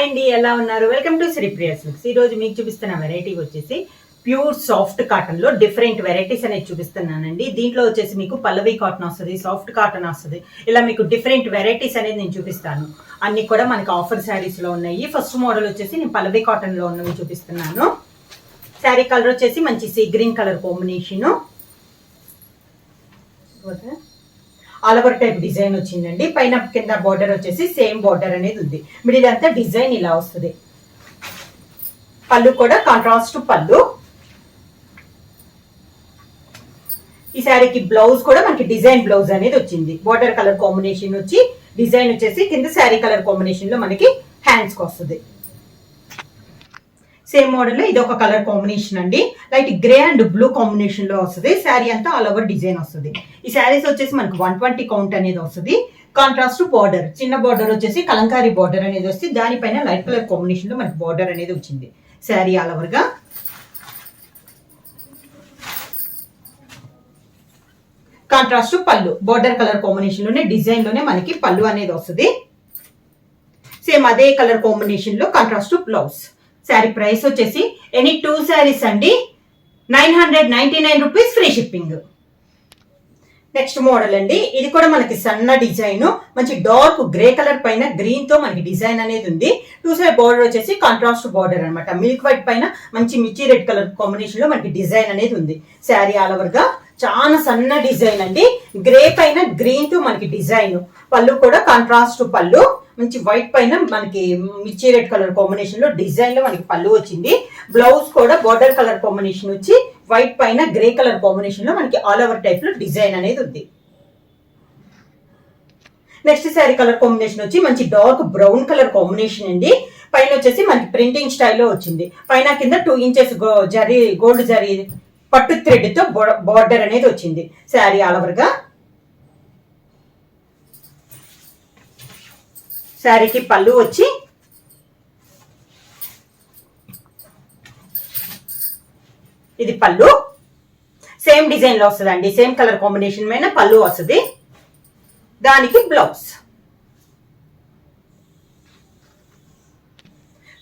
అండి, ఎలా ఉన్నారు? Welcome to Sripriya silks. ఈ రోజు మీకు చూపిస్తున్న వెరైటీ వచ్చేసి ప్యూర్ సాఫ్ట్ కాటన్ లో డిఫరెంట్ వెరైటీస్ అనేది చూపిస్తున్నానండి. దీంట్లో వచ్చేసి మీకు పల్లవి కాటన్ వస్తుంది, సాఫ్ట్ కాటన్ వస్తుంది. ఇలా మీకు డిఫరెంట్ వెరైటీస్ అనేది నేను చూపిస్తాను. అన్ని కూడా మనకి ఆఫర్ శారీస్ లో ఉన్నాయి. ఫస్ట్ మోడల్ వచ్చేసి నేను పల్లవి కాటన్ లో ఉన్నవి చూపిస్తున్నాను. శారీ కలర్ వచ్చేసి మంచి sea green colour combination, all over type design వచ్చిందండి. పైన కింద బార్డర్ వచ్చేసి సేమ్ బార్డర్ అనేది ఉంది. మిడిల్ అంతా డిజైన్ ఇలా వస్తుంది. పళ్ళు కూడా కాంట్రాస్ట్ పళ్ళు. ఈ శారీకి బ్లౌజ్ కూడా మనకి డిజైన్ బ్లౌజ్ అనేది వచ్చింది. బార్డర్ కలర్ కాంబినేషన్ వచ్చి డిజైన్ వచ్చేసి కింద శారీ కలర్ కాంబినేషన్ లో మనకి హ్యాండ్స్ కి వస్తుంది. సేమ్ మోడల్ లో ఇది ఒక కలర్ కాంబినేషన్ అండి. Light grey and blue combination లో వస్తుంది. శారీ అంతా ఆల్ ఓవర్ డిజైన్ వస్తుంది. ఈ శారీస్ వచ్చేసి మనకి 120 కౌంట్ అనేది వస్తుంది. కాంట్రాస్ట్ బార్డర్, చిన్న బార్డర్ వచ్చేసి కలంకారీ బార్డర్ అనేది వస్తుంది. దానిపైన లైట్ కలర్ కాంబినేషన్ లో మనకి బార్డర్ అనేది వచ్చింది. శారీ ఆల్ ఓవర్ గా కాంట్రాస్ట్ పళ్ళు, బార్డర్ కలర్ కాంబినేషన్ లోనే డిజైన్ లోనే మనకి పళ్ళు అనేది వస్తుంది. సేమ్ అదే కలర్ కాంబినేషన్ లో కాంట్రాస్ట్ బ్లౌజ్. శారీ ప్రైస్ వచ్చేసి ఎనీ 2 శారీస్ అండి 999 rupees, free shipping. Next model అండి. ఇది కూడా మనకి సన్న డిజైన్, మంచి డార్క్ గ్రే కలర్ పైన గ్రీన్ తో మనకి డిజైన్ అనేది ఉంది. 2 సైడ్ బార్డర్ వచ్చేసి కాంట్రాస్ట్ బార్డర్ అనమాట. మిల్క్ వైట్ పైన మంచి మిర్చి రెడ్ కలర్ కాంబినేషన్ లో మనకి డిజైన్ అనేది ఉంది. శారీ ఆల్ ఓవర్ గా చాలా సన్న డిజైన్ అండి. గ్రే పైన గ్రీన్ తో మనకి డిజైన్. పళ్ళు కూడా కాంట్రాస్ట్ పళ్ళు, మంచి వైట్ పైన మనకి మిర్చి రెడ్ కలర్ కాంబినేషన్ లో డిజైన్ లో మనకి పళ్ళు వచ్చింది. బ్లౌజ్ కూడా బార్డర్ కలర్ కాంబినేషన్ వచ్చి వైట్ పైన గ్రే కలర్ కాంబినేషన్ లో మనకి ఆల్ ఓవర్ టైప్ లో డిజైన్ అనేది ఉంది. నెక్స్ట్ శారీ కలర్ కాంబినేషన్ వచ్చి మంచి డార్క్ బ్రౌన్ కలర్ కాంబినేషన్ అండి. పైన వచ్చేసి మనకి ప్రింటింగ్ స్టైల్లో వచ్చింది. పైన కింద 2 ఇంచెస్ జరీ గోల్డ్ జరీ పట్టు థ్రెడ్ తో బార్డర్ అనేది వచ్చింది. శారీ ఆల్ ఓవర్ గా శారీకి పళ్ళు వచ్చి ఇది పళ్ళు సేమ్ డిజైన్ లో వస్తుంది అండి. సేమ్ కలర్ కాంబినేషన్ పైన పళ్ళు వస్తుంది. దానికి బ్లౌజ్.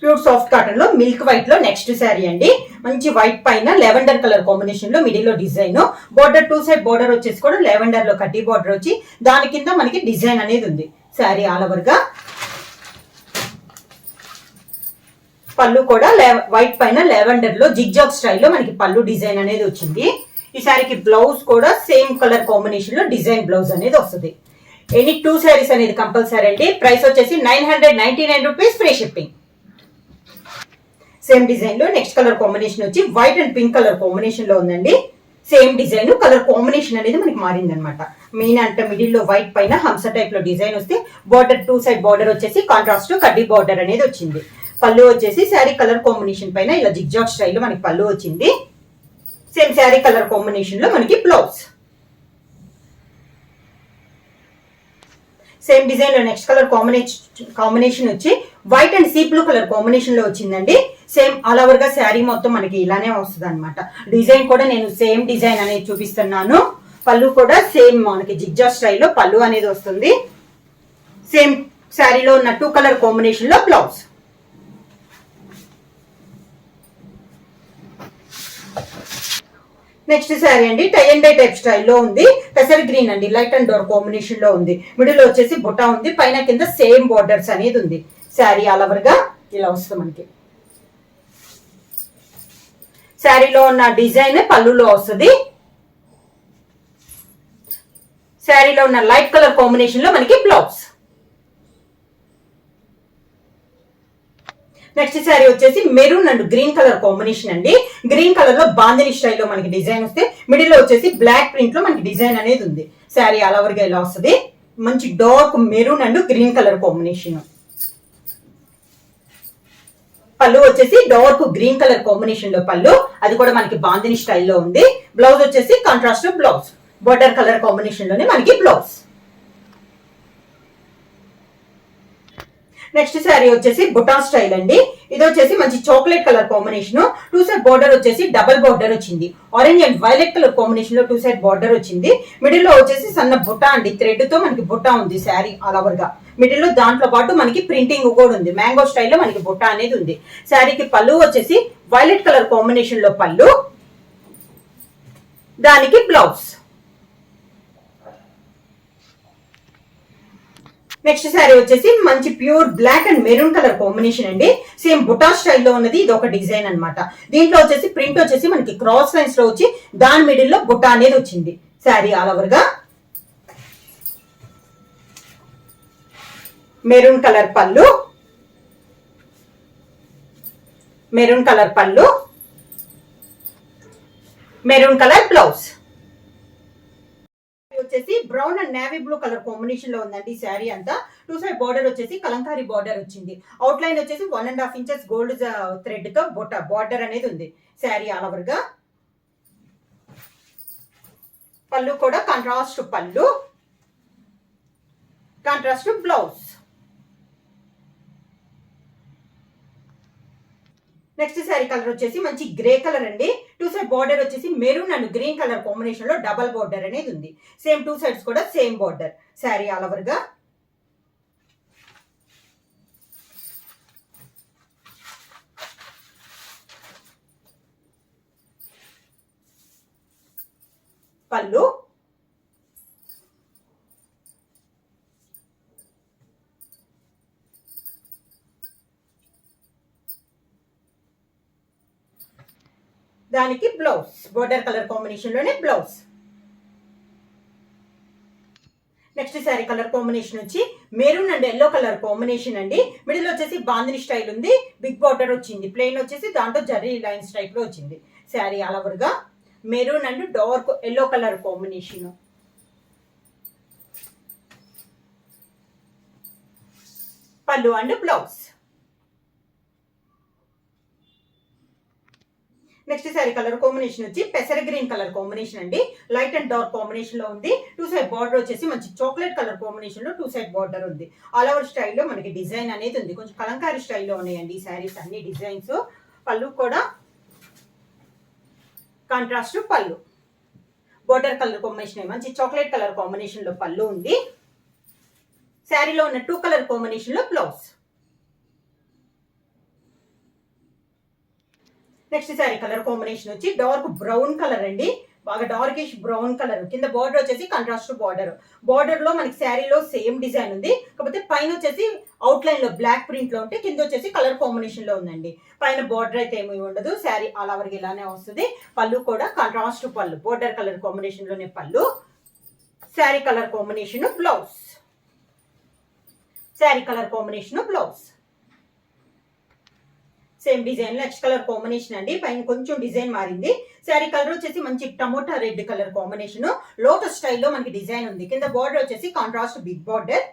ప్యూర్ సాఫ్ట్ కాటన్ లో మిల్క్ వైట్ లో నెక్స్ట్ శారీ అండి. మంచి వైట్ పైన లెవెండర్ కలర్ కాంబినేషన్ లో మిడిల్ లో డిజైన్, బార్డర్ 2 సైడ్ బార్డర్ వచ్చేసి కూడా లెవెండర్ లో కడ్డీ బార్డర్ వచ్చి దాని కింద మనకి డిజైన్ అనేది ఉంది. శారీ ఆల్ ఓవర్ గా పళ్ళు కూడా వైట్ పైన లెవెండర్ లో జిగ్జాగ్ స్టైల్లో మనకి పళ్ళు డిజైన్ అనేది వచ్చింది. ఈ శారీకి బ్లౌజ్ కూడా సేమ్ కలర్ కాంబినేషన్ లో డిజైన్ బ్లౌజ్ అనేది వస్తుంది. ఎనీ 2 శారీస్ అనేది కంపల్సరీ అండి. ప్రైస్ వచ్చేసి 999 rupees, free shipping. Same design లో నెక్స్ట్ కలర్ కాంబినేషన్ వచ్చి white and pink colour combination లో ఉందండి. సేమ్ డిజైన్ కలర్ కాంబినేషన్ అనేది మనకి మారింది అనమాట. మెయిన్ అంటే మిడిల్ లో వైట్ పైన హంస టైప్ లో డిజైన్ వస్తే బార్డర్ 2 సైడ్ బార్డర్ వచ్చేసి కాంట్రాస్ట్ కడ్డీ బార్డర్ అనేది వచ్చింది. పళ్ళు వచ్చేసి శారీ కలర్ కాంబినేషన్ పైన ఇలా జిగ్జాగ్ స్టైల్లో మనకి పళ్ళు వచ్చింది. సేమ్ శారీ కలర్ కాంబినేషన్ లో మనకి బ్లౌజ్. సేమ్ డిజైన్ లో నెక్స్ట్ కలర్ కాంబినేషన్ వచ్చి white and sea blue colour combination లో వచ్చిందండి. సేమ్ ఆల్ ఓవర్ గా శారీ మొత్తం మనకి ఇలానే వస్తుంది అనమాట. డిజైన్ కూడా నేను సేమ్ డిజైన్ అనేది చూపిస్తున్నాను. పళ్ళు కూడా సేమ్ మనకి జిగ్జాగ్ స్టైల్లో పళ్ళు అనేది వస్తుంది. సేమ్ శారీలో ఉన్న 2 కలర్ కాంబినేషన్ లో బ్లౌజ్. నెక్స్ట్ శారీ అండి టై అండ్ డై టైప్ స్టైల్లో ఉంది. పెసర్ గ్రీన్ అండి, లైట్ అండ్ డార్క్ కాంబినేషన్ లో ఉంది. మిడిల్ వచ్చేసి బుట్ట ఉంది, పైన కింద సేమ్ బార్డర్స్ అనేది ఉంది. శారీ ఆల్ ఓవర్ గా ఇలా వస్తుంది మనకి. శారీలో ఉన్న డిజైన్ పళ్ళులో వస్తుంది. శారీలో ఉన్న లైట్ కలర్ కాంబినేషన్ లో మనకి బ్లౌజ్. నెక్స్ట్ శారీ వచ్చేసి maroon and green colour combination అండి. గ్రీన్ కలర్ లో బాందిని స్టైల్లో మనకి డిజైన్ వస్తే మిడిల్ లో వచ్చేసి బ్లాక్ ప్రింట్ లో మనకి డిజైన్ అనేది ఉంది. శారీ ఆల్ ఓవర్ గా ఇలా వస్తుంది. మంచి dark maroon and green colour combination. పళ్ళు వచ్చేసి డార్క్ గ్రీన్ కలర్ కాంబినేషన్ లో పళ్ళు, అది కూడా మనకి బాందిని స్టైల్లో ఉంది. బ్లౌజ్ వచ్చేసి contrast blouse, border colour combination లోనే మనకి బ్లౌజ్. నెక్స్ట్ శారీ వచ్చేసి బుటా స్టైల్ అండి. ఇది వచ్చేసి మంచి chocolate colour combination, two side border వచ్చేసి డబల్ బార్డర్ వచ్చింది. Orange and violet colour combination లో టూ సైడ్ బార్డర్ వచ్చింది. మిడిల్ లో వచ్చేసి సన్న బుటా అండి, థ్రెడ్ తో మనకి బుటా ఉంది శారీ ఆల్ ఓవర్ గా. మిడిల్ లో దాంట్లో పాటు మనకి ప్రింటింగ్ కూడా ఉంది, మ్యాంగో స్టైల్లో మనకి బుటా అనేది ఉంది. శారీకి పళ్ళు వచ్చేసి వైలెట్ కలర్ కాంబినేషన్ లో పళ్ళు, దానికి బ్లౌజ్. నెక్స్ట్ శారీ వచ్చేసి మంచి pure black and maroon colour combination అండి. సేమ్ బుటా స్టైల్లో ఉన్నది, ఇది ఒక డిజైన్ అనమాట. దీంట్లో వచ్చేసి ప్రింట్ వచ్చేసి మనకి క్రాస్ లైన్స్ లో వచ్చి దాని మిడిల్ లో బుటా అనేది వచ్చింది. శారీ ఆల్ ఓవర్ గా మెరూన్ కలర్ పళ్ళు, మెరూన్ కలర్ పళ్ళు, మెరూన్ కలర్ బ్లౌజ్. వచ్చేసి brown and navy blue colour combination లో ఉందండి శారీ అంతా. టూ సైడ్ బార్డర్ వచ్చేసి కలంకారీ బార్డర్ వచ్చింది. అవుట్ లైన్ వచ్చేసి 1.5 ఇంచెస్ గోల్డ్ థ్రెడ్ తో బార్డర్ అనేది ఉంది శారీ ఆల్ ఓవర్ గా. పళ్ళు కూడా కాంట్రాస్ట్ పళ్ళు, contrast blouse. Next sari colour వచ్చేసి మంచి గ్రే కలర్ అండి. టూ సైడ్ బార్డర్ వచ్చేసి maroon and green colour combination లో డబల్ బార్డర్ అనేది ఉంది. సేమ్ టూ సైడ్స్ కూడా same border sari all over గా. పళ్ళు, దానికి బ్లౌజ్ బోర్డర్ కలర్ కాంబినేషన్ లోనే blouse. Next sari colour combination వచ్చి maroon and yellow colour combination అండి. మిడిల్ వచ్చేసి బాందిని స్టైల్ ఉంది, బిగ్ బార్డర్ వచ్చింది. ప్లెయిన్ వచ్చేసి దాంట్లో జరీ లైన్స్ టైప్ లో వచ్చింది శారీ ఆల్ ఓవర్ గా. Maroon and dark yellow colour combination. పళ్ళు and blouse. Next sari colour combination వచ్చి పెసర గ్రీన్ కలర్ కాంబినేషన్ అండి. లైట్ అండ్ డార్క్ కాంబినేషన్ లో ఉంది. టూ సైడ్ బార్డర్ వచ్చేసి మంచి చాక్లెట్ కలర్ కాంబినేషన్ లో టూ సైడ్ బార్డర్ ఉంది. ఆల్ ఓవర్ స్టైల్లో మనకి డిజైన్ అనేది ఉంది. కొంచెం కలంకారీ స్టైల్లో ఉన్నాయండి ఈ శారీస్ అన్ని డిజైన్స్. పళ్ళు కూడా కాంట్రాస్ట్ పళ్ళు, బార్డర్ కలర్ కాంబినేషన్ మంచి చాక్లెట్ కలర్ కాంబినేషన్ లో పళ్ళు ఉంది. శారీలో ఉన్న టూ కలర్ కాంబినేషన్ లో blouse. Next sari colour combination వచ్చి డార్క్ బ్రౌన్ కలర్ అండి, బాగా డార్కిష్ బ్రౌన్ కలర్. కింద బార్డర్ వచ్చేసి కాంట్రాస్ట్ బార్డర్. బార్డర్ లో మనకి శారీలో సేమ్ డిజైన్ ఉంది, కాకపోతే పైన వచ్చేసి అవుట్ లైన్ లో బ్లాక్ ప్రింట్ లో ఉంటే కింద వచ్చేసి కలర్ కాంబినేషన్ లో ఉందండి. పైన బార్డర్ అయితే ఏమీ ఉండదు, శారీ ఆల్ ఓవర్ ఇలానే వస్తుంది. పళ్ళు కూడా కాంట్రాస్ట్ పళ్ళు, బార్డర్ కలర్ కాంబినేషన్ లోనే పళ్ళు. Sari colour combination blouse, sari colour combination blouse. Same design next colour combination అండి, పైన కొంచెం డిజైన్ మారింది. శారీ కలర్ వచ్చేసి మంచి tomato red colour combination, lotus స్టైల్లో మనకి డిజైన్ ఉంది. కింద బార్డర్ వచ్చేసి contrast big border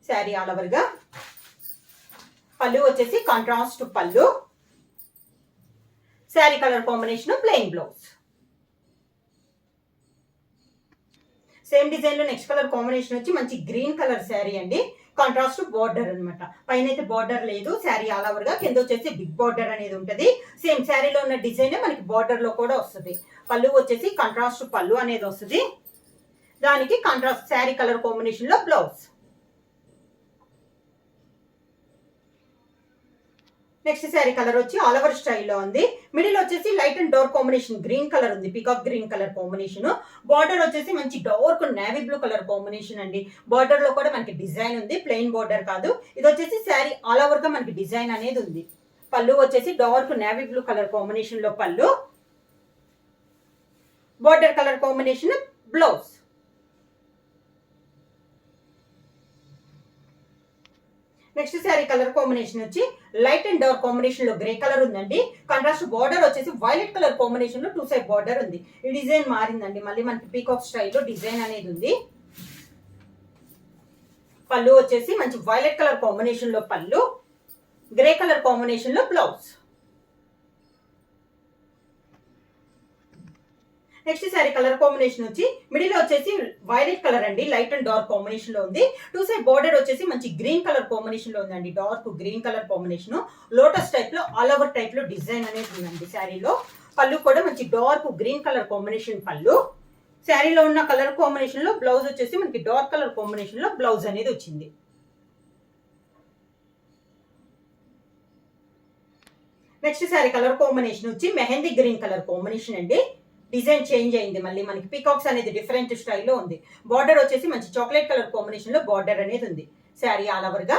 sari all over గా. పళ్ళు వచ్చేసి కాంట్రాస్ట్ పళ్ళు, sari colour combination plain blouse. Same design లో నెక్స్ట్ కలర్ కాంబినేషన్ వచ్చి మంచి గ్రీన్ కలర్ శారీ అండి. కాంట్రాస్ట్ బార్డర్ అనమాట, పైన అయితే బార్డర్ లేదు శారీ ఆల్ ఓవర్ గా. కింద వచ్చేసి బిగ్ బార్డర్ అనేది ఉంటుంది. సేమ్ శారీలో ఉన్న డిజైన్ మనకి బార్డర్ లో కూడా వస్తుంది. పళ్ళు వచ్చేసి కాంట్రాస్ట్ పళ్ళు అనేది వస్తుంది, దానికి కాంట్రాస్ట్ శారీ కలర్ కాంబినేషన్ లో బ్లౌజ్. నెక్స్ట్ శారీ కలర్ వచ్చి ఆల్ ఓవర్ స్టైల్లో ఉంది. మిడిల్ వచ్చేసి light and dark combination green colour ఉంది, peacock green colour combination. Border వచ్చేసి మంచి dark navy blue colour combination అండి. బార్డర్ లో కూడా మనకి డిజైన్ ఉంది, ప్లెయిన్ బార్డర్ కాదు. ఇది వచ్చేసి శారీ ఆల్ ఓవర్ గా మనకి డిజైన్ అనేది ఉంది. పళ్ళు వచ్చేసి dark navy blue colour combination లో పళ్ళు, border colour combination blouse. Next sari colour combination వచ్చి లైట్ అండ్ డార్క్ కాంబినేషన్ లో గ్రే కలర్ ఉందండి. కాంట్రాస్ట్ బార్డర్ వచ్చేసి వైలెట్ కలర్ కాంబినేషన్ లో టూ సైడ్ బార్డర్ ఉంది. ఈ డిజైన్ మారిందండి, మళ్ళీ మనకి పీకాక్ స్టైల్లో డిజైన్ అనేది ఉంది. పళ్ళు వచ్చేసి మంచి వైలెట్ కలర్ కాంబినేషన్ లో పళ్ళు, గ్రే కలర్ కాంబినేషన్ లో blouse. Next sari colour combination వచ్చి మిడిల్ వచ్చేసి వైలెట్ కలర్ అండి, లైట్ అండ్ డార్క్ కాంబినేషన్ లో ఉంది. టూ సైడ్ బోర్డర్ వచ్చేసి మంచి గ్రీన్ కలర్ కాంబినేషన్ లో ఉందండి, dark green colour combination. Lotus type లో ఆల్ ఓవర్ టైప్ లో డిజైన్ అనేది ఉందండి శారీలో. పళ్ళు కూడా మంచి డార్క్ గ్రీన్ కలర్ కాంబినేషన్ పళ్ళు. శారీలో ఉన్న కలర్ కాంబినేషన్ లో బ్లౌజ్ వచ్చేసి మనకి డార్క్ కలర్ కాంబినేషన్ లో బ్లౌజ్ అనేది వచ్చింది. నెక్స్ట్ శారీ కలర్ కాంబినేషన్ వచ్చి మెహందీ గ్రీన్ కలర్ కాంబినేషన్ అండి. డిజైన్ చేంజ్ అయింది, మళ్ళీ మనకి పీకాక్స్ అనేది డిఫరెంట్ స్టైల్లో ఉంది. బార్డర్ వచ్చేసి మంచి చాక్లెట్ కలర్ కాంబినేషన్ లో బార్డర్ అనేది ఉంది. శారీ ఆల్ ఓవర్ గా.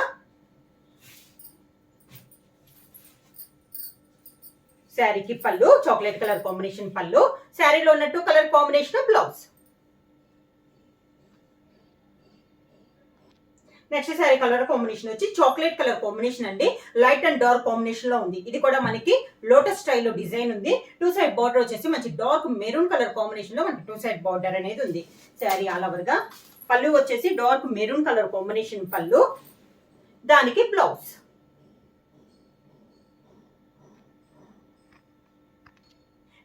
శారీకి పళ్ళు చాక్లెట్ కలర్ కాంబినేషన్ పళ్ళు. శారీలో ఉన్నట్టు colour combination blouse. Next sari colour combination వచ్చి చాక్లెట్ కలర్ కాంబినేషన్ అండి, లైట్ అండ్ డార్క్ కాంబినేషన్ లో ఉంది. ఇది కూడా మనకి లోటస్ స్టైల్లో డిజైన్ ఉంది. టూ సైడ్ బార్డర్ వచ్చేసి మంచి డార్క్ మెరూన్ కలర్ కాంబినేషన్ లో మనకి టూ సైడ్ బార్డర్ అనేది ఉంది. శారీ ఆల్ ఓవర్ గా. పళ్ళు వచ్చేసి డార్క్ మెరూన్ కలర్ కాంబినేషన్ పళ్ళు, దానికి blouse.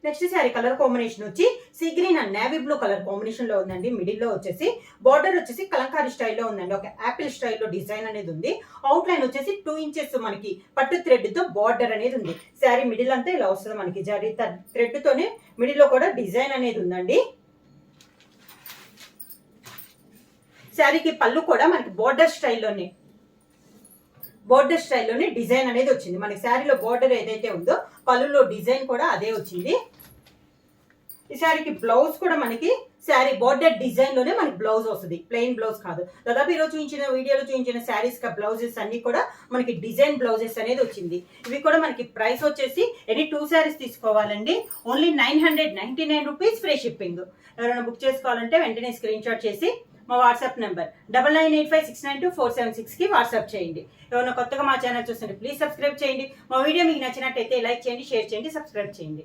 Next sari colour combination వచ్చి sea green and navy blue colour combination లో ఉందండి. మిడిల్ లో వచ్చేసి బార్డర్ వచ్చేసి కలంకారీ స్టైల్లో ఉందండి, ఒక యాపిల్ స్టైల్లో డిజైన్ అనేది ఉంది. అవుట్ లైన్ వచ్చేసి 2 ఇంచెస్ మనకి పట్టు థ్రెడ్ తో బార్డర్ అనేది ఉంది. శారీ మిడిల్ అంతా ఇలా వస్తుంది మనకి, జరీ థ్రెడ్ తోనే మిడిల్ లో కూడా డిజైన్ అనేది ఉందండి. శారీకి పళ్ళు కూడా మనకి బార్డర్ స్టైల్లోనే డిజైన్ అనేది వచ్చింది. మనకి శారీలో బార్డర్ ఏదైతే ఉందో పళ్ళులో డిజైన్ కూడా అదే వచ్చింది. ఈ శారీకి బ్లౌజ్ కూడా మనకి శారీ బార్డర్ డిజైన్ లోనే మనకి బ్లౌజ్ వస్తుంది, ప్లెయిన్ బ్లౌజ్ కాదు. దాదాపు ఈరోజు చూపించిన వీడియోలో చూపించిన శారీస్ బ్లౌజెస్ అన్ని కూడా మనకి డిజైన్ బ్లౌజెస్ అనేది వచ్చింది. ఇవి కూడా మనకి ప్రైస్ వచ్చేసి ఎనీ 2 శారీస్ తీసుకోవాలండి, ఓన్లీ 999 రూపీస్, ఫ్రీ షిప్పింగ్. ఎవరైనా బుక్ చేసుకోవాలంటే వెంటనే స్క్రీన్ షాట్ చేసి మా వాట్సాప్ నెంబర్ 9985692476 కి వాట్సాప్ చేయండి. ఎవరైనా కొత్తగా మా ఛానల్ చూస్తుంటే ప్లీజ్ సబ్స్క్రైబ్ చేయండి. మా వీడియో మీకు నచ్చినట్టయితే లైక్ చేయండి, షేర్ చేయండి, సబ్స్క్రైబ్ చేయండి.